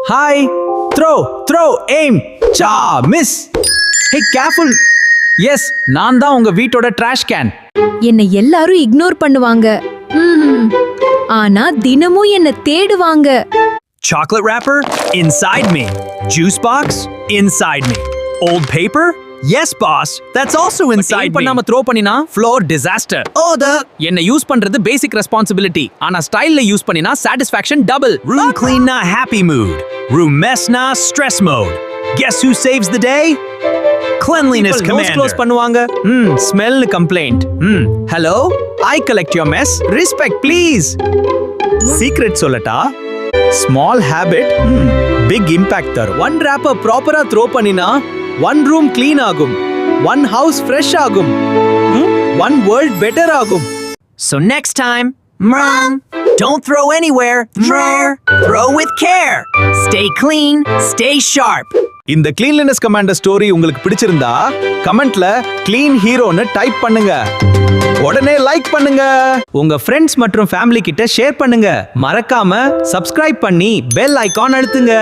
Hi. Throw, aim. Cha, miss. Hey, careful. Yes, நான் தான் உங்க வீட்டோட trash can. என்னை எல்லாரும் இக்னோர் பண்ணுவாங்க. ஆனா தினமும் என்ன தேடுவாங்க. Chocolate wrapper? Inside me. Juice box? Inside me. Old paper? Yes, boss. That's also inside me. பண்ணாம த்ரோ பண்ணினா floor disaster. என்ன யூஸ் பண்றது பேசிக் ரெஸ்பான்சிபிலிட்டி. ஆனா ஸ்டைல்ல யூஸ் பண்ணினா satisfaction double. Room clean na happy mood. Room mess na stress mode. Guess who saves the day? Cleanliness commander. Close பண்ணுவாங்க. Smell complaint. Hello? I collect your mess. Respect please. Secret சொல்லட்டா? Small habit, big impact தரும். One wrapper ப்ராப்பரா throw பண்ணினா one room clean ஆகும். One house fresh ஆகும். One world better ஆகும். So next time, don't throw anywhere. Throw with care. Stay clean, stay sharp. இந்த cleanliness commander story உங்களுக்கு பிடிச்சிருந்தா கமெண்ட்ல clean heroன்னு டைப் பண்ணுங்க. உடனே லைக் பண்ணுங்க. உங்க ஃப்ரெண்ட்ஸ் மற்றும் ஃபேமிலி கிட்ட ஷேர் பண்ணுங்க. மறக்காம சப்ஸ்கிரைப் பண்ணி பெல் ஐகான் அழுத்துங்க.